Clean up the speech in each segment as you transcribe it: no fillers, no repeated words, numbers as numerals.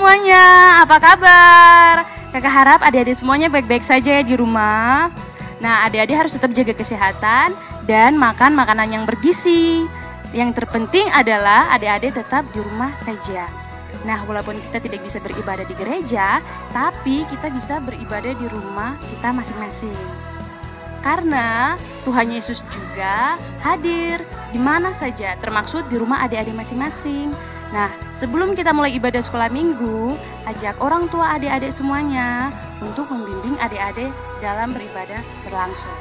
semuanya, apa kabar? Kakak harap adik-adik semuanya baik-baik saja ya di rumah. Nah, adik-adik harus tetap jaga kesehatan dan makan makanan yang bergizi. Yang terpenting adalah adik-adik tetap di rumah saja. Nah, walaupun kita tidak bisa beribadah di gereja, tapi kita bisa beribadah di rumah kita masing-masing. Karena Tuhan Yesus juga hadir di mana saja, termaksud di rumah adik-adik masing-masing. Nah, sebelum kita mulai ibadah sekolah minggu, ajak orang tua adik-adik semuanya untuk membimbing adik-adik dalam beribadah berlangsung.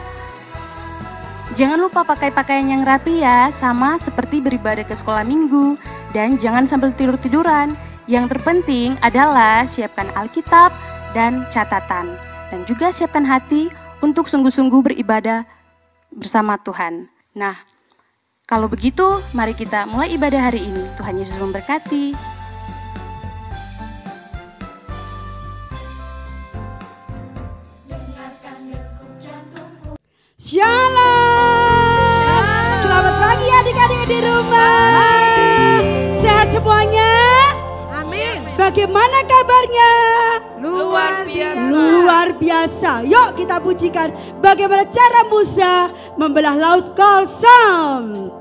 Jangan lupa pakai pakaian yang rapi ya, sama seperti beribadah ke sekolah minggu. Dan jangan sambil tidur-tiduran. Yang terpenting adalah siapkan Alkitab dan catatan. Dan juga siapkan hati untuk sungguh-sungguh beribadah bersama Tuhan. Nah, kalau begitu, mari kita mulai ibadah hari ini. Tuhan Yesus memberkati. Shalom. Selamat pagi adik-adik di rumah. Sehat semuanya? Amin. Bagaimana kabarnya? Luar biasa. Luar biasa. Yuk kita pujikan bagaimana cara Musa membelah laut Kolsam.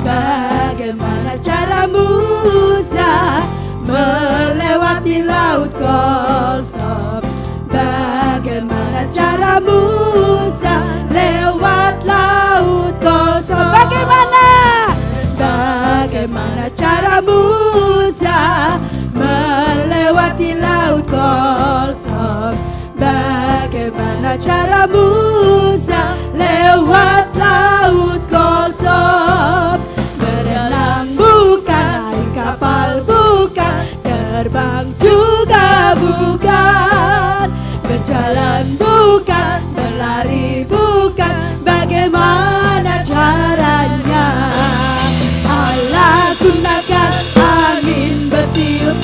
Bagaimana cara Musa melewati laut Kolsam? Bagaimana cara Musa lewat laut Kolsam? Bagaimana cara Musa melewati laut Kolsam? Bagaimana cara Musa lewat laut Kolsam? Berenang bukan, naik kapal bukan, terbang juga bukan, berjalan bukan, berlari bukan, bagaimana caranya? Allah gunakan angin bertiup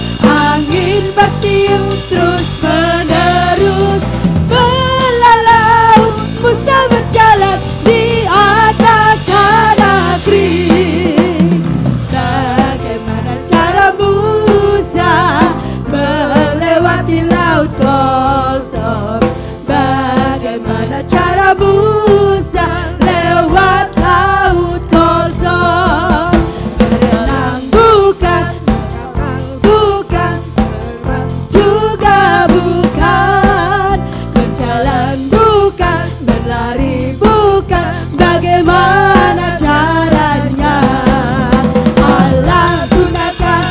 terus menerus, belah laut Musa berjalan di atas tanah kering. Bagaimana cara Musa melewati laut Kolsam? Bagaimana cara Musa lewat laut Kolsam? Berenang bukan, bukan, juga bukan, berjalan bukan, berlari bukan, bagaimana caranya? Allah gunakan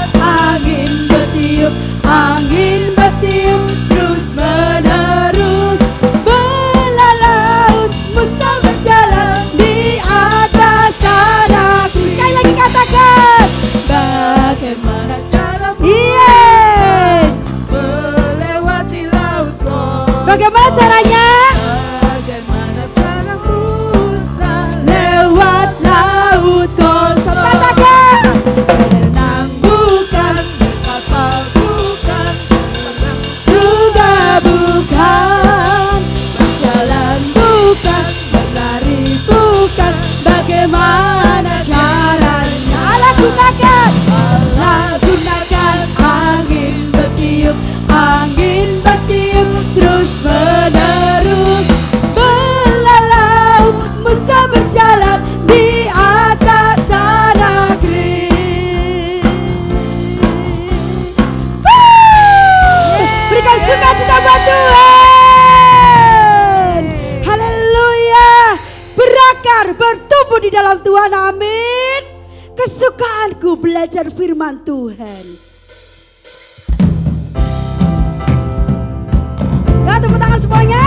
angin bertiup terus menerus, belah laut Musa berjalan di atas tanah kering. Sekali lagi katakan, bagaimana cara melewati laut Kolsam? Bagaimana caranya? Bagaimana cara Musa lewat laut Kolsam? Katakan, berenang bukan, berkapal bukan, juga bukan, berjalan bukan, berlari bukan, bagaimana caranya? Allah gunakan angin bertiup terus menerus, belah laut Musa berjalan di atas tanah kering. Berikan sukacita buat Tuhan. Haleluya. Berakar, bertumbuh di dalam Tuhan. Amin. Kesukaanku belajar firman Tuhan. Ya, tepuk tangan semuanya.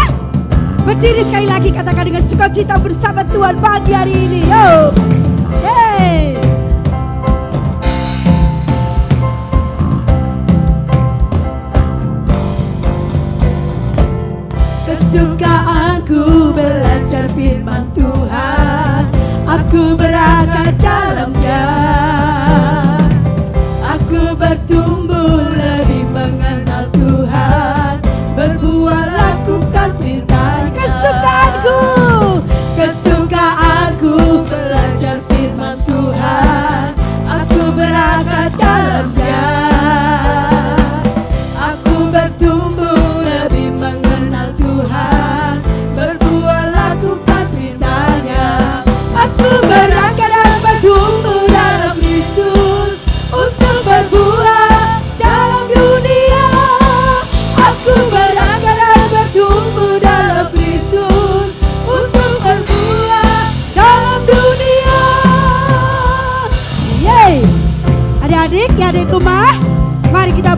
Berdiri sekali lagi, katakan dengan sukacita bersama Tuhan pagi hari ini. Yo. Hey. Kesukaanku belajar firman Tuhan, aku berakar dalamnya, aku bertumbuh lebih mengenal Tuhan, berbuat lakukan perintah. Kesukaanku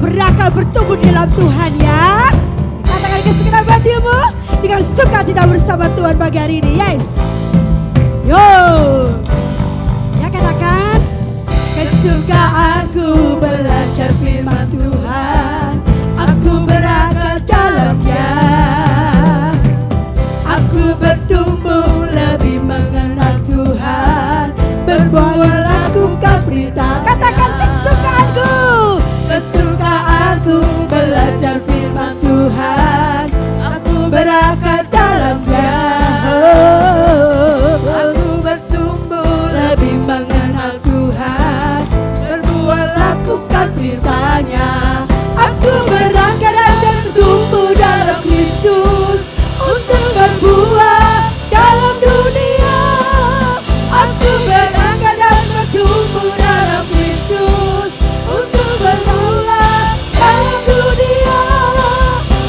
berakal bertumbuh di dalam Tuhan ya. Katakan dengan segenap hatimu, dengan sukacita bersama Tuhan pagi hari ini. Yes. Yo. Ya katakan, kesukaanku belajar firman Tuhan, aku berakar dalamnya, aku bertumbuh lebih mengenal Tuhan, berbuat lakukan berita. Katakan kesukaanku, kesukaanku belajar firman Tuhan, aku berakar dalamnya, aku bertumbuh lebih mengenal Tuhan, berbuat lakukan beritanya. Aku berakar dan bertumbuh dalam Kristus untuk berbuah dalam dunia. Aku berakar dan bertumbuh dalam Kristus untuk berbuah dalam dunia.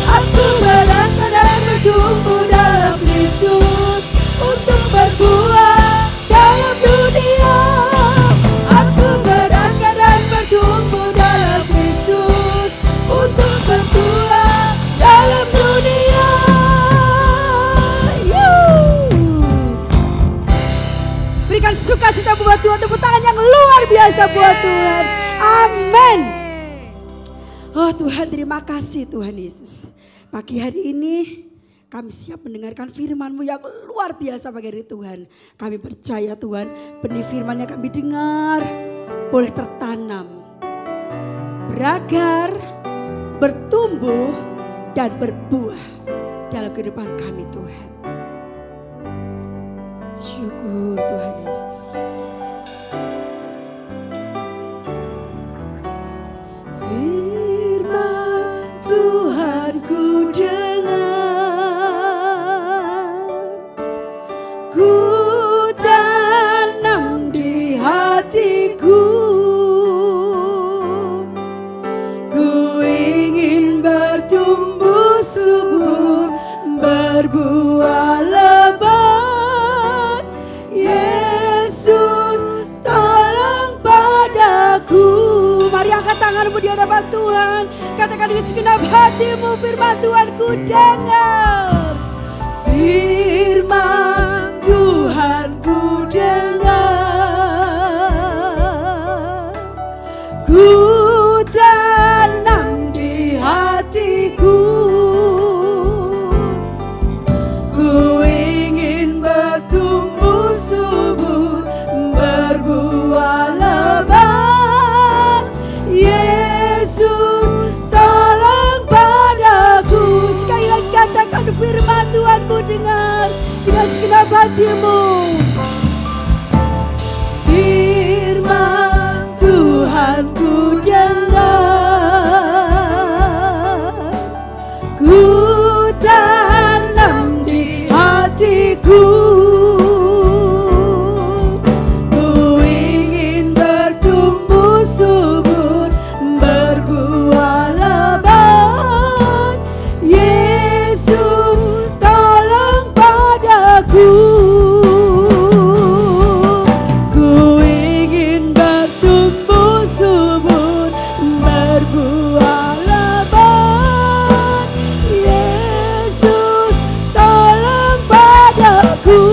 Aku berakar dan bertumbuh dalam Kristus untuk berbuah dalam dunia. Aku berakar dan bertumbuh dalam Kristus untuk berbuah dalam dunia. Berikan sukacita buat Tuhan, tepuk tangan yang luar biasa buat Tuhan. Amin. Oh Tuhan, terima kasih Tuhan Yesus. Pagi hari ini kami siap mendengarkan firman-Mu yang luar biasa pagi hari Tuhan. Kami percaya Tuhan, benih firman yang kami dengar boleh tertanam, berakar, bertumbuh, dan berbuah dalam kehidupan kami Tuhan. Syukur Tuhan Yesus. Firman Tuhan ku dengar, ku tanam di hatiku, ku ingin bertumbuh subur, berbuah lebat. Yesus tolong padaku. Mari angkat tanganmu di hadapan Tuhan. Katakan dengan segenap hatimu, firman Tuhan ku dengar. Firman Tuhan ku dengar, ku tanam di hatiku, ku ingin bertumbuh subur, berbuah lebat. Yesus tolong padaku. Sekali lagi katakan, firman Tuhan ku dengar dengan segenap hatimu. Firman Tuhan ku dengar, ku tanam di hatiku, ku ingin bertumbuh subur, berbuah lebat. Yesus tolong padaku, ku ingin bertumbuh subur, berbuah lebat. Yesus tolong padaku,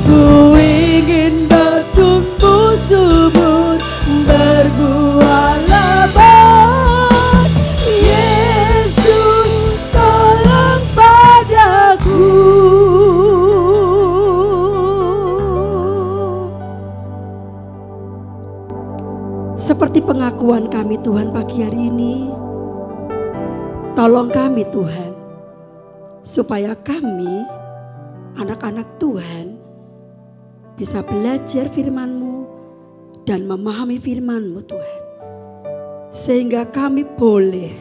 ku ingin bertumbuh subur, berbuah lebat. Yesus tolong padaku. Seperti pengakuan kami Tuhan pagi hari ini, tolong kami Tuhan, supaya kami anak-anak Tuhan bisa belajar firman-Mu dan memahami firman-Mu Tuhan, sehingga kami boleh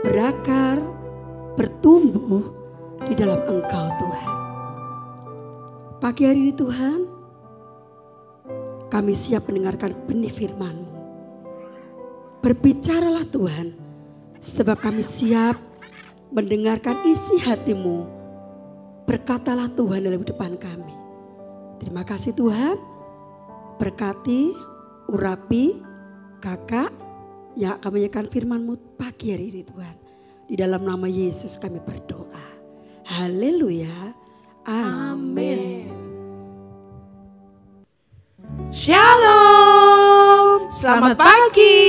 berakar, bertumbuh di dalam Engkau Tuhan. Pagi hari ini Tuhan, kami siap mendengarkan benih firman-Mu. Berbicaralah Tuhan, sebab kami siap mendengarkan isi hati-Mu. Berkatalah Tuhan dalam depan kami. Terima kasih Tuhan, berkati, urapi, kakak yang akan menyampaikan firman-Mu pagi hari ini Tuhan. Di dalam nama Yesus kami berdoa. Haleluya. Amin. Shalom. Selamat pagi.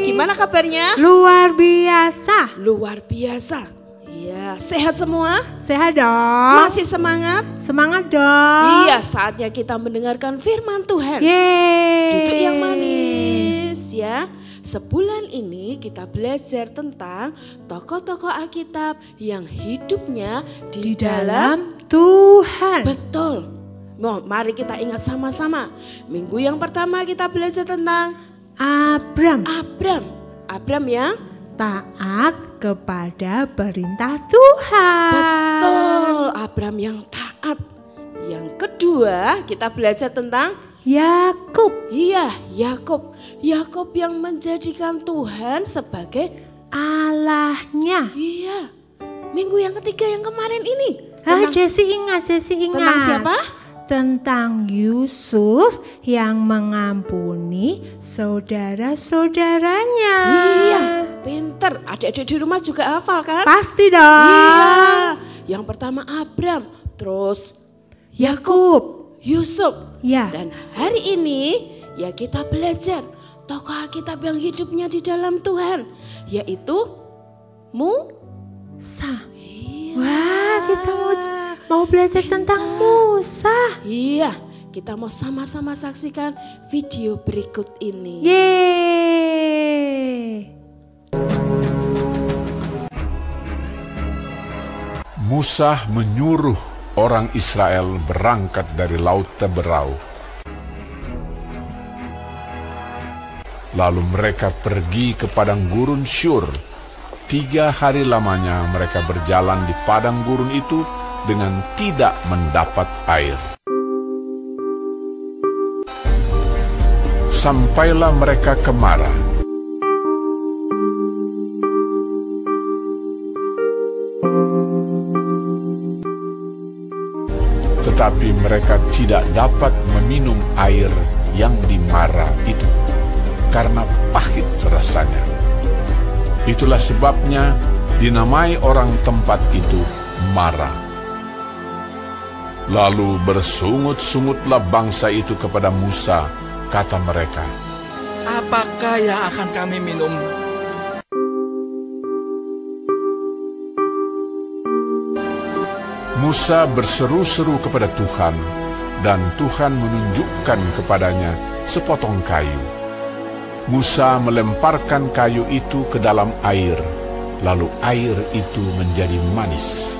Gimana kabarnya? Luar biasa. Luar biasa. Iya, sehat semua? Sehat dong. Masih semangat? Semangat dong. Iya, saatnya kita mendengarkan firman Tuhan. Yeay. Duduk yang manis ya. Sebulan ini kita belajar tentang tokoh-tokoh Alkitab yang hidupnya di dalam Tuhan. Betul. Mari kita ingat sama-sama. Minggu yang pertama kita belajar tentang Abram yang taat kepada perintah Tuhan. betul, Abram yang taat. Yang kedua kita belajar tentang Yakub. iya, Yakub yang menjadikan Tuhan sebagai Allahnya. iya. Minggu yang ketiga yang kemarin ini Jesse ingat. tentang siapa? Tentang Yusuf yang mengampuni saudara-saudaranya. Iya, pinter. Adik-adik di rumah juga hafal kan? Pasti dong. Iya. Yang pertama Abram, terus Yakub. Yusuf. Ya. Dan hari ini ya kita belajar tokoh Alkitab yang hidupnya di dalam Tuhan, yaitu Musa. Iya. Wah, kita mau belajar tentang Musa. Iya, kita mau sama-sama saksikan video berikut ini. Yeay. Musa menyuruh orang Israel berangkat dari Laut Teberau. Lalu mereka pergi ke padang gurun Syur. 3 hari lamanya mereka berjalan di padang gurun itu dengan tidak mendapat air. Sampailah mereka ke Mara. Tetapi mereka tidak dapat meminum air yang di Mara itu, karena pahit rasanya. Itulah sebabnya dinamai orang tempat itu Mara. Lalu bersungut-sungutlah bangsa itu kepada Musa, kata mereka, apakah yang akan kami minum? Musa berseru-seru kepada Tuhan, dan Tuhan menunjukkan kepadanya sepotong kayu. Musa melemparkan kayu itu ke dalam air, lalu air itu menjadi manis.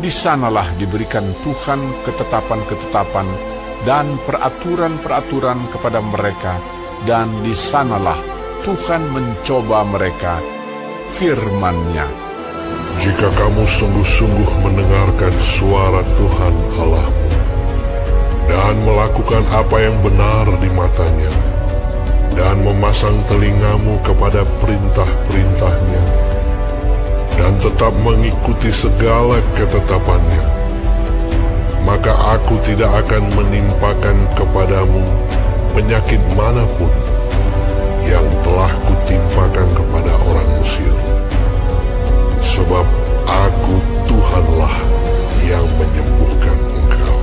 Di sanalah diberikan Tuhan ketetapan-ketetapan dan peraturan-peraturan kepada mereka, dan di sanalah Tuhan mencoba mereka, firman-Nya. Jika kamu sungguh-sungguh mendengarkan suara Tuhan Allahmu dan melakukan apa yang benar di matanya dan memasang telingamu kepada perintah-perintahnya dan tetap mengikuti segala ketetapannya, maka aku tidak akan menimpakan kepadamu penyakit manapun yang telah kutimpakan kepada orang Mesir. Sebab aku Tuhanlah yang menyembuhkan engkau.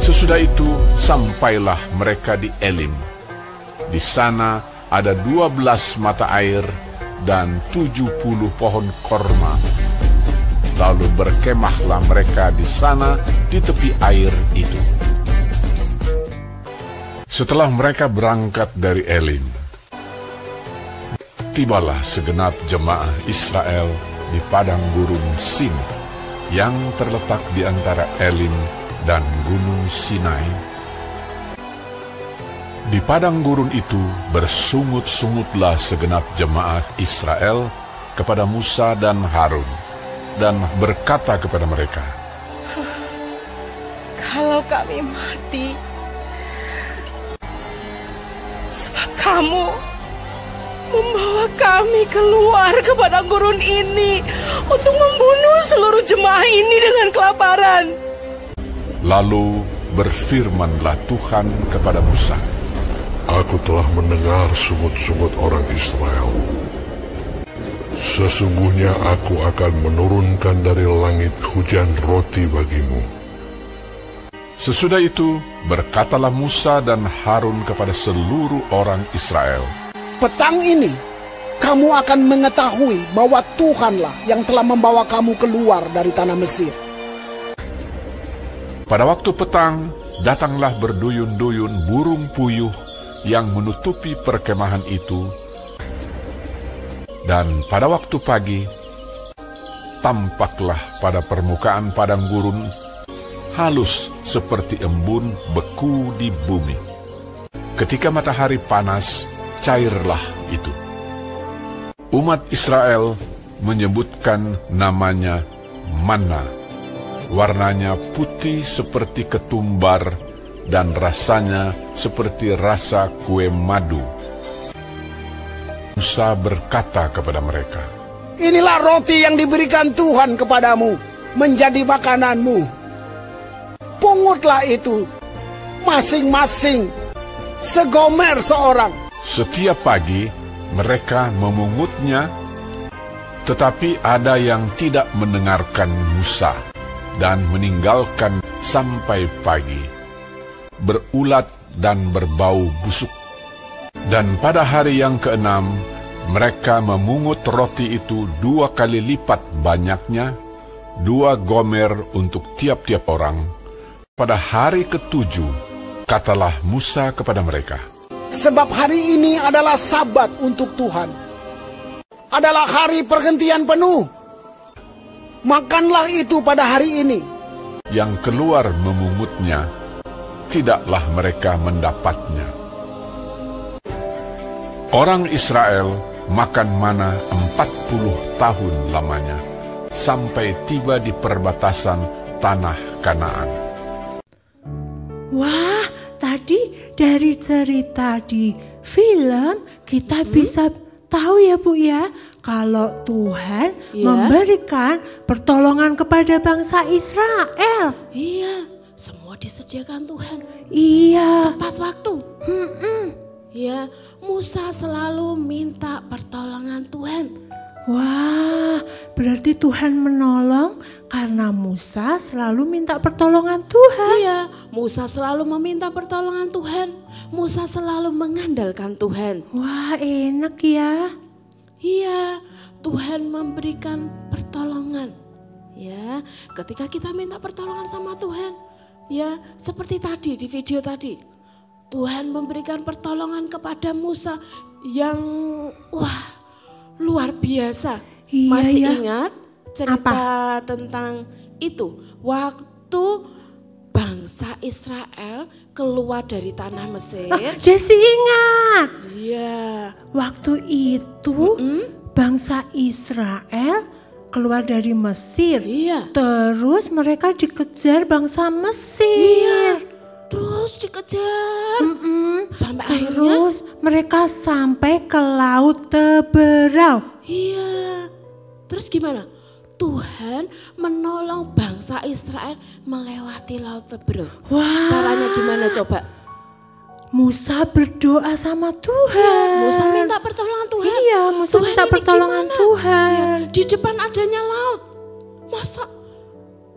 Sesudah itu sampailah mereka di Elim. Di sana ada 12 mata air dan 70 pohon korma. Lalu berkemahlah mereka di sana di tepi air itu. Setelah mereka berangkat dari Elim, tibalah segenap jemaah Israel di padang gurun Sin yang terletak di antara Elim dan Gunung Sinai. Di padang gurun itu bersungut-sungutlah segenap jemaah Israel kepada Musa dan Harun, dan berkata kepada mereka, kalau kami mati, sebab kamu membawa kami keluar ke padang gurun ini untuk membunuh seluruh jemaah ini dengan kelaparan. Lalu berfirmanlah Tuhan kepada Musa, aku telah mendengar sungut-sungut orang Israel. Sesungguhnya aku akan menurunkan dari langit hujan roti bagimu. Sesudah itu, berkatalah Musa dan Harun kepada seluruh orang Israel, Petang ini, kamu akan mengetahui bahwa Tuhanlah yang telah membawa kamu keluar dari tanah Mesir. pada waktu petang, datanglah berduyun-duyun burung puyuh yang menutupi perkemahan itu, dan pada waktu pagi, tampaklah pada permukaan padang gurun halus seperti embun beku di bumi. Ketika matahari panas, cairlah itu. Umat Israel menyebutkan namanya manna. Warnanya putih seperti ketumbar dan rasanya seperti rasa kue madu. Musa berkata kepada mereka, Inilah roti yang diberikan Tuhan kepadamu, menjadi makananmu. Pungutlah itu, masing-masing, segomer seorang. Setiap pagi mereka memungutnya, tetapi ada yang tidak mendengarkan Musa dan meninggalkan sampai pagi, berulat dan berbau busuk. Dan pada hari yang keenam, mereka memungut roti itu 2 kali lipat banyaknya, 2 gomer untuk tiap-tiap orang. Pada hari ke-7, katalah Musa kepada mereka, Sebab hari ini adalah Sabat untuk Tuhan. Adalah hari pergantian penuh. Makanlah itu pada hari ini. yang keluar memungutnya, tidaklah mereka mendapatnya. Orang Israel makan mana 40 tahun lamanya, sampai tiba di perbatasan tanah Kanaan. Wah, tadi dari cerita di film kita bisa tahu ya Bu ya, kalau Tuhan memberikan pertolongan kepada bangsa Israel. Iya, semua disediakan Tuhan. Iya. Tepat waktu. Ya, Musa selalu minta pertolongan Tuhan. Wah, berarti Tuhan menolong karena Musa selalu minta pertolongan Tuhan. Iya, Musa selalu meminta pertolongan Tuhan. Musa selalu mengandalkan Tuhan. Wah, enak ya. Iya, Tuhan memberikan pertolongan. Ya, ketika kita minta pertolongan sama Tuhan, ya seperti tadi di video tadi, Tuhan memberikan pertolongan kepada Musa yang luar biasa. Iya, Masih ya. ingat cerita tentang itu? Waktu bangsa Israel keluar dari tanah Mesir. Jesse ingat. Iya. Waktu itu bangsa Israel keluar dari Mesir. Iya. Terus mereka dikejar bangsa Mesir. Iya. Terus dikejar. Sampai akhirnya. Terus mereka sampai ke Laut Teberau. Iya. Terus gimana? Tuhan menolong bangsa Israel melewati Laut Teberau. Wah. Caranya gimana coba? Musa berdoa sama Tuhan. Musa minta pertolongan Tuhan. Iya, Musa Tuhan, minta ini pertolongan gimana? Tuhan. Ya, di depan adanya laut. Masa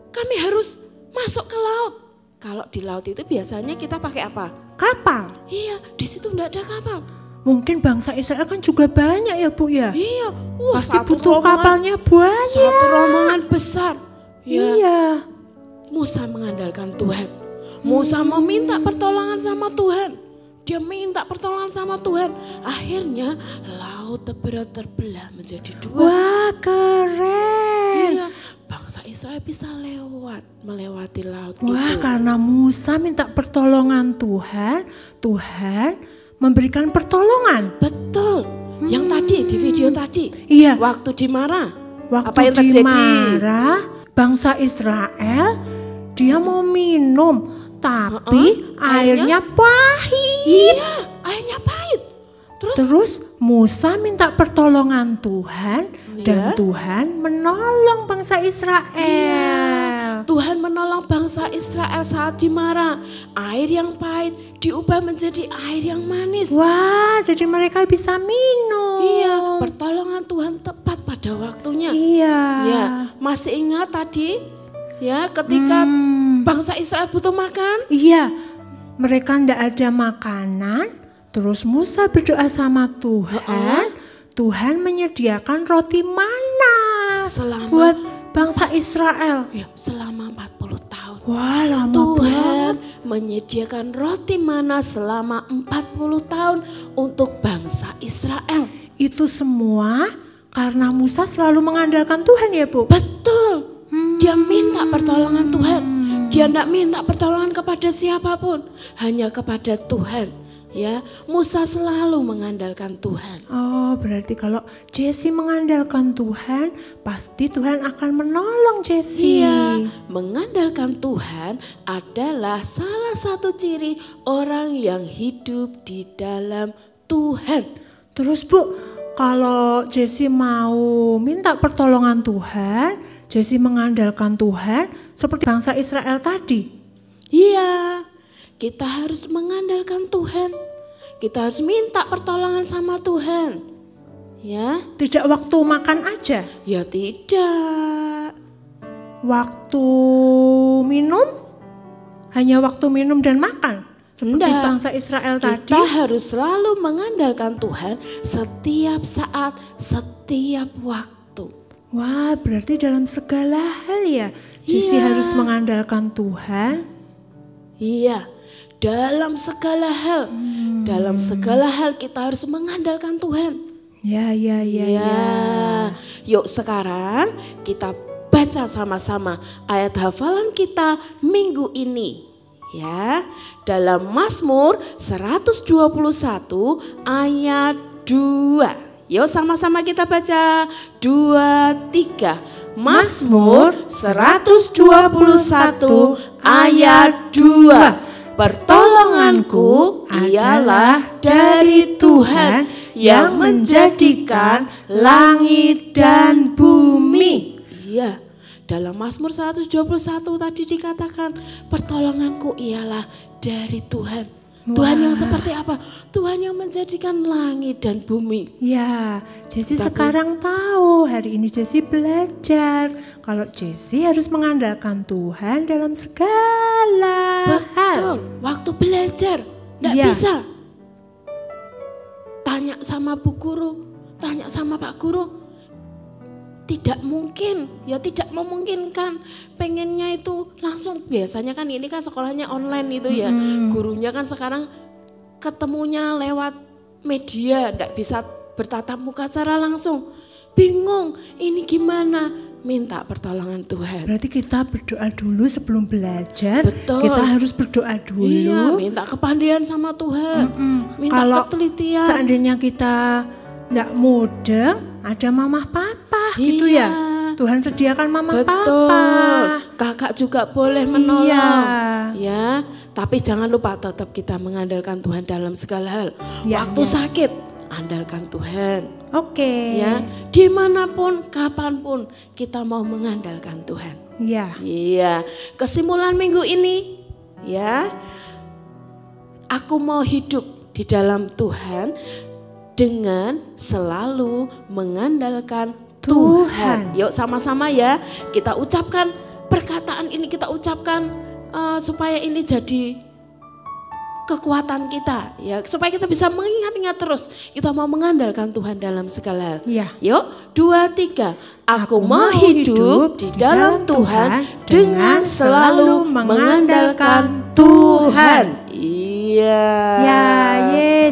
kami harus masuk ke laut? Kalau di laut itu biasanya kita pakai apa? Kapal. Iya, di situ enggak ada kapal. Mungkin bangsa Israel kan juga banyak ya Bu ya. Iya, Pasti satu butuh rombongan- kapalnya banyak. Satu rombongan besar. Ya, Iya. Musa mengandalkan Tuhan. Musa meminta pertolongan sama Tuhan. Dia minta pertolongan sama Tuhan. Akhirnya Laut Teberau terbelah menjadi 2. Wah, keren. Iya, bangsa Israel bisa melewati laut Wah, itu. karena Musa minta pertolongan Tuhan, Tuhan memberikan pertolongan. Betul. Yang tadi di video tadi. Iya. Waktu di Mara. Waktu Apa yang di terjadi? Mara, bangsa Israel dia mau minum, tapi airnya pahit. Iya, airnya pahit. Terus Musa minta pertolongan Tuhan dan Tuhan menolong bangsa Israel. Tuhan menolong bangsa Israel saat dimarah. Air yang pahit diubah menjadi air yang manis. Wah, jadi mereka bisa minum. Iya, pertolongan Tuhan tepat pada waktunya. Iya. Ya, masih ingat tadi ya ketika bangsa Israel butuh makan? Iya, mereka ndak ada makanan. Terus Musa berdoa sama Tuhan. Tuhan menyediakan roti mana buat bangsa Israel. Ya, selama 40 tahun. Wah, lama Tuhan banget. menyediakan roti mana selama 40 tahun untuk bangsa Israel. Itu semua karena Musa selalu mengandalkan Tuhan ya, Bu? Betul. Dia minta pertolongan Tuhan. Dia tidak minta pertolongan kepada siapapun, hanya kepada Tuhan. Ya, Musa selalu mengandalkan Tuhan. Oh, berarti kalau Jesse mengandalkan Tuhan, pasti Tuhan akan menolong Jesse. Iya, mengandalkan Tuhan adalah salah satu ciri orang yang hidup di dalam Tuhan. Terus Bu, kalau Jesse mau minta pertolongan Tuhan, Jesse mengandalkan Tuhan seperti bangsa Israel tadi. Iya, kita harus mengandalkan Tuhan. Kita harus minta pertolongan sama Tuhan. Ya, tidak waktu makan aja? Ya tidak. Waktu minum? Hanya waktu minum dan makan? Seperti bangsa Israel tadi? Kita harus selalu mengandalkan Tuhan setiap saat, setiap waktu. Wah, berarti dalam segala hal ya, Jesse harus mengandalkan Tuhan. Iya, dalam segala hal. Dalam segala hal kita harus mengandalkan Tuhan. Ya. Yuk sekarang kita baca sama-sama ayat hafalan kita minggu ini. Ya, dalam Mazmur 121 ayat 2. Yuk sama-sama kita baca 2, 3. Mazmur 121 ayat 2. Pertolonganku ialah dari Tuhan yang menjadikan langit dan bumi. Iya, dalam Mazmur 121 tadi dikatakan pertolonganku ialah dari Tuhan. Wah. Tuhan yang seperti apa? Tuhan yang menjadikan langit dan bumi. Ya, Jesse sekarang tahu. Hari ini Jesse belajar kalau Jesse harus mengandalkan Tuhan dalam segala hal. Waktu belajar tidak bisa tanya sama Bu Guru, tanya sama Pak Guru. Tidak mungkin, ya tidak memungkinkan. Pengennya itu langsung, biasanya kan ini kan sekolahnya online itu ya. Gurunya kan sekarang ketemunya lewat media, tidak bisa bertatap muka secara langsung. Bingung, ini gimana? Minta pertolongan Tuhan. Berarti kita berdoa dulu sebelum belajar. Betul. Kita harus berdoa dulu. Iya, minta kepandaian sama Tuhan. Minta kalau ketelitian. Seandainya kita nggak mudeng, ada mamah papa gitu ya. Tuhan sediakan mamah papa. Kakak juga boleh menolong. Ya, tapi jangan lupa tetap kita mengandalkan Tuhan dalam segala hal. Waktu sakit, andalkan Tuhan. Oke. Ya, dimanapun, kapanpun kita mau mengandalkan Tuhan. Iya. Iya. Kesimpulan minggu ini, ya, aku mau hidup di dalam Tuhan dengan selalu mengandalkan Tuhan. Yuk sama-sama ya, kita ucapkan perkataan ini, kita ucapkan supaya ini jadi kekuatan kita, ya, supaya kita bisa mengingat-ingat terus. Kita mau mengandalkan Tuhan dalam segala hal. Ya. Yuk, 2, 3. Aku mau hidup di dalam Tuhan dengan selalu mengandalkan Tuhan. Iya. Ya,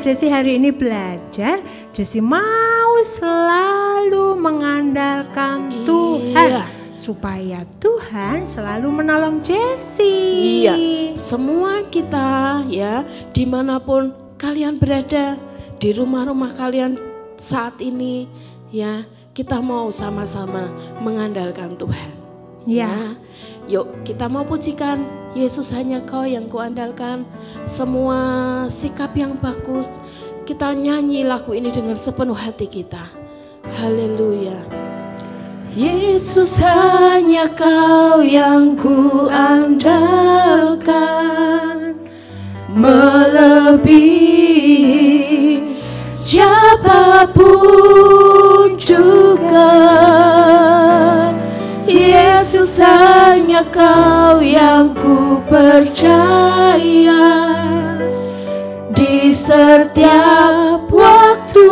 Jesse hari ini belajar. Jesse mau selalu mengandalkan Tuhan. Supaya Tuhan selalu menolong Jesse. Iya, semua kita ya, dimanapun kalian berada, di rumah-rumah kalian saat ini ya, kita mau sama-sama mengandalkan Tuhan. Ya, yuk kita mau pujikan Yesus hanya Kau yang kuandalkan. Semua sikap yang bagus, kita nyanyi lagu ini dengan sepenuh hati kita. Haleluya. Yesus hanya Kau yang ku andalkan, melebihi siapapun juga. Yesus hanya Kau yang ku percaya, di setiap waktu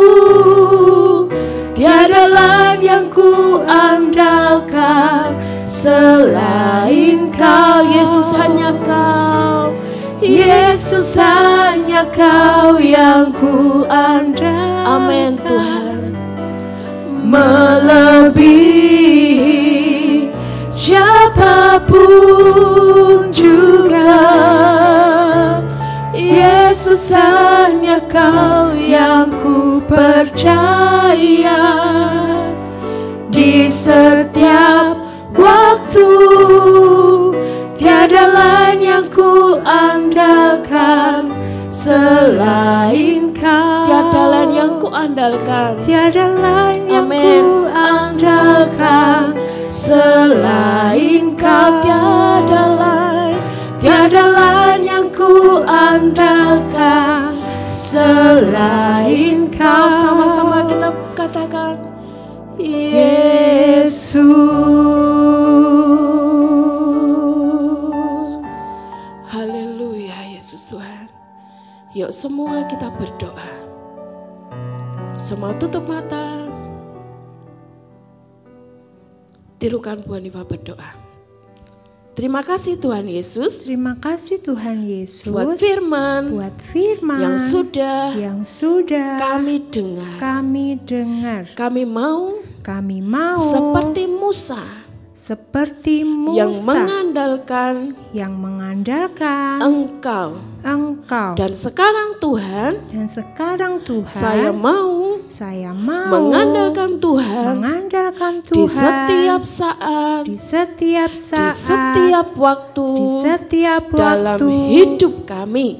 tiada lain yang ku andalkan selain Kau. Yesus hanya Kau, Yesus hanya Kau yang ku andalkan. Amin Tuhan. Melebihi siapapun juga, Yesus hanya Kau yang ku percaya, di setiap waktu tiada lain yang ku andalkan selain Kau. Tiada lain yang ku andalkan, tiada lain yang ku andalkan selain Kau. Tiada lain yang ku andalkan selain Kau. Sama-sama kita katakan, Yesus. Haleluya, Yesus Tuhan. Yuk semua kita berdoa. Semua tutup mata. Tirukan Bu Hanifa berdoa. Terima kasih Tuhan Yesus. Terima kasih Tuhan Yesus. Buat firman yang sudah kami dengar. Kami mau seperti Musa yang mengandalkan Engkau. Dan sekarang Tuhan, saya mau mengandalkan Tuhan di setiap saat, di setiap waktu,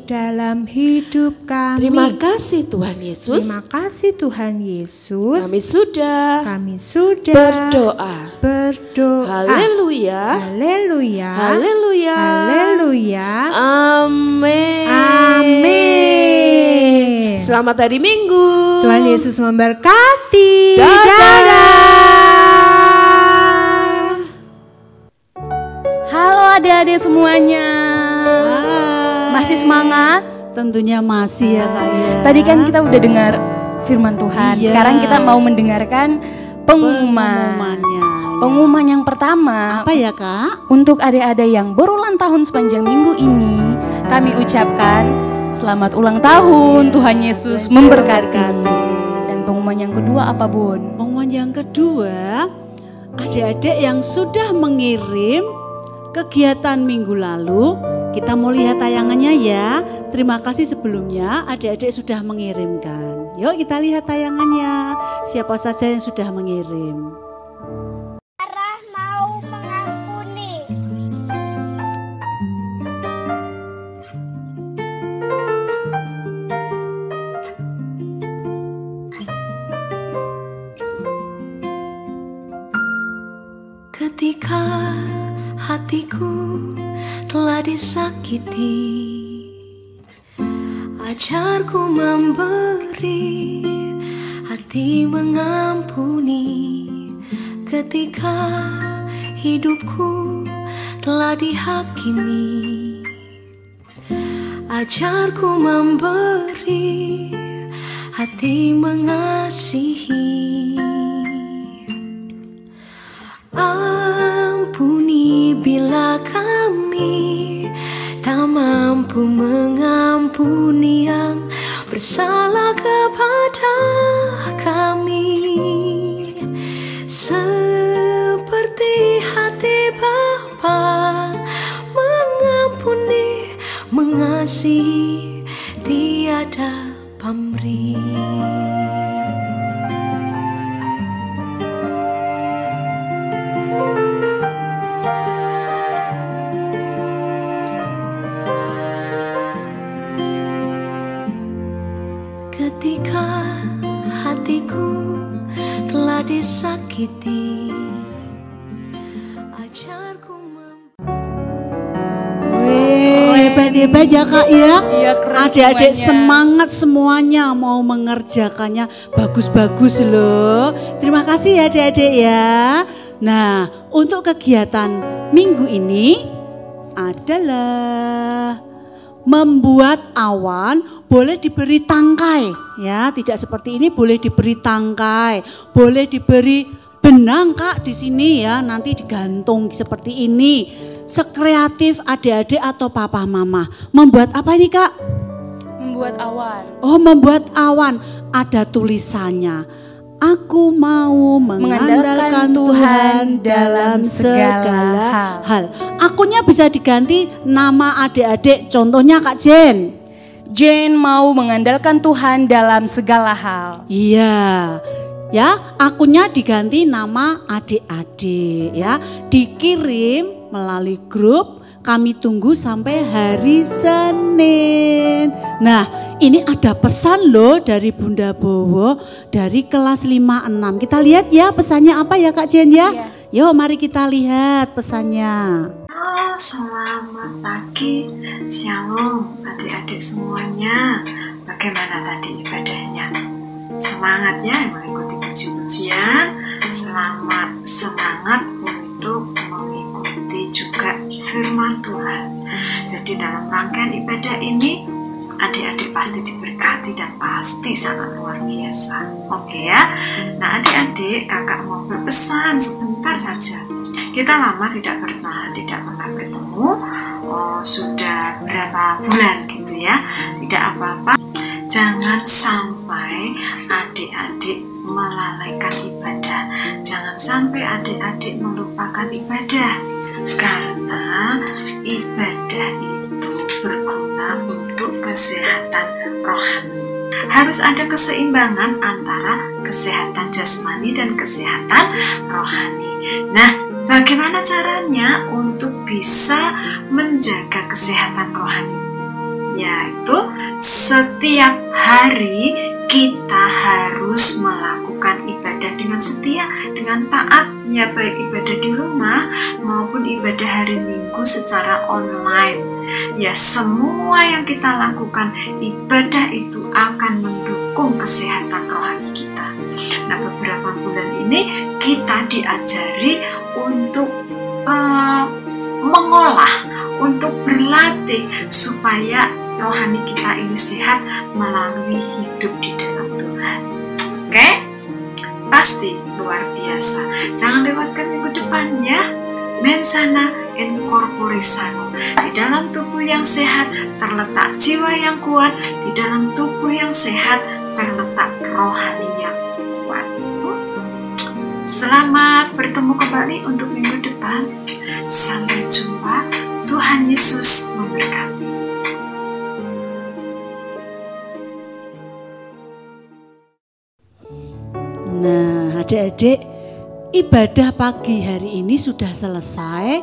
dalam hidup kami. Terima kasih Tuhan Yesus. Kami sudah berdoa. Haleluya. Amin. Selamat hari Minggu. Tuhan Yesus memberkati. Halo adik-adik semuanya. Masih semangat? Tentunya masih ya Kak ya. Tadi kan kita udah dengar firman Tuhan. Iya. Sekarang kita mau mendengarkan pengumuman yang pertama. Apa ya Kak? Untuk adik-adik yang berulang tahun sepanjang minggu ini, kami ucapkan selamat ulang tahun. Tuhan Yesus memberkati. Dan pengumuman yang kedua apa Bun? Pengumuman yang kedua, adik-adik yang sudah mengirim kegiatan minggu lalu, kita mau lihat tayangannya ya. Terima kasih sebelumnya adik-adik sudah mengirimkan. Yuk kita lihat tayangannya. Siapa saja yang sudah mengirim. Sarah mau mengampuni. Ketika hatiku telah disakiti, ajarku memberi, hati mengampuni. Ketika hidupku telah dihakimi, ajarku memberi, hati mengasihi. Ampuni bila kami tak mampu mengampuni yang bersalah kepada kami, seperti hati Bapa mengampuni, mengasihi, tiada pamrih. Ketika hatiku telah disakiti, hebat ya Kak ya. Iya, keren Adik-adik semuanya. semangat semuanya mau mengerjakannya, bagus-bagus loh. Terima kasih ya adik-adik ya. Nah, untuk kegiatan minggu ini adalah membuat awan, boleh diberi tangkai ya, tidak seperti ini, boleh diberi tangkai, boleh diberi benang Kak di sini ya, nanti digantung seperti ini. Sekreatif adik-adik atau papa mama. Membuat apa ini Kak? Membuat awan. Oh, membuat awan, ada tulisannya. Aku mau mengandalkan Tuhan dalam segala hal. Akunnya bisa diganti nama adik-adik, contohnya Kak Jen. Jen mau mengandalkan Tuhan dalam segala hal. Iya, ya akunnya diganti nama adik-adik ya. Dikirim melalui grup, kami tunggu sampai hari Senin. Nah, ini ada pesan loh dari Bunda Bowo dari kelas 5-6. Kita lihat ya pesannya apa ya Kak Jen ya? Iya. Yuk mari kita lihat pesannya. Halo, selamat pagi, shalom adik-adik semuanya. Bagaimana tadi ibadahnya? Semangat ya mengikuti puji-pujian. Selamat semangat untuk mengikuti juga firman Tuhan. Jadi dalam rangkaian ibadah ini adik-adik pasti diberkati dan pasti sangat luar biasa. Oke ya. Nah adik-adik, kakak mau berpesan sebentar saja. Kita lama tidak pernah bertemu. Sudah berapa bulan gitu ya. Tidak apa-apa. Jangan sampai adik-adik melalaikan ibadah. Jangan sampai adik-adik melupakan ibadah. Karena ibadah itu berguna untuk kesehatan rohani. Harus ada keseimbangan antara kesehatan jasmani dan kesehatan rohani. Nah, bagaimana caranya untuk bisa menjaga kesehatan rohani? Yaitu setiap hari kita harus melakukan ibadah dengan setia, dengan taatnya, baik ibadah di rumah maupun ibadah hari Minggu secara online. Ya, semua yang kita lakukan ibadah itu akan mendukung kesehatan rohani kita. Nah, beberapa bulan ini kita diajari untuk mengolah, untuk berlatih supaya rohani kita ini sehat melalui hidup di dalam Tuhan. Oke? Pasti luar biasa. Jangan lewatkan minggu depan ya. Mensana in corpore sano. Di dalam tubuh yang sehat terletak jiwa yang kuat. Di dalam tubuh yang sehat terletak rohani yang kuat. Selamat bertemu kembali untuk minggu depan. Sampai jumpa. Tuhan Yesus memberkati. Nah, adik-adik, ibadah pagi hari ini sudah selesai.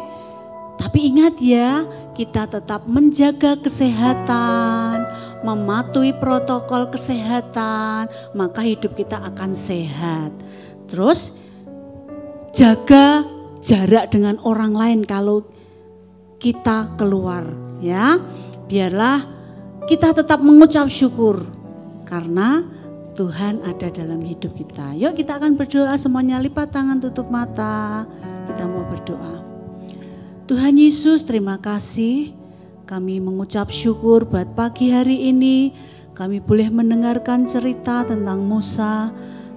Tapi ingat ya, kita tetap menjaga kesehatan, mematuhi protokol kesehatan, maka hidup kita akan sehat. Terus jaga jarak dengan orang lain kalau kita keluar ya. Biarlah kita tetap mengucap syukur karena Tuhan ada dalam hidup kita. Yuk kita akan berdoa semuanya, lipat tangan, tutup mata. Kita mau berdoa. Tuhan Yesus, terima kasih. Kami mengucap syukur buat pagi hari ini. Kami boleh mendengarkan cerita tentang Musa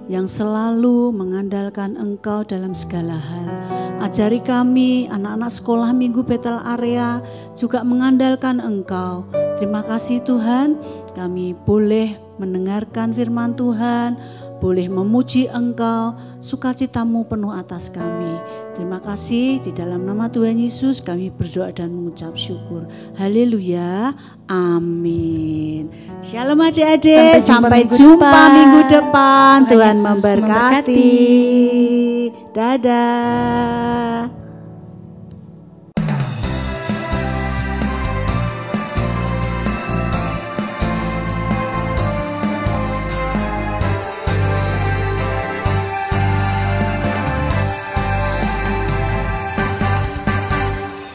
yang selalu mengandalkan Engkau dalam segala hal. Ajari kami, anak-anak sekolah Minggu Betel Area juga mengandalkan Engkau. Terima kasih Tuhan, kami boleh mendengarkan firman Tuhan, boleh memuji Engkau, sukacitamu penuh atas kami. Terima kasih, di dalam nama Tuhan Yesus kami berdoa dan mengucap syukur. Haleluya, amin. Shalom adik-adik, sampai jumpa minggu depan. Tuhan memberkati. Dadah.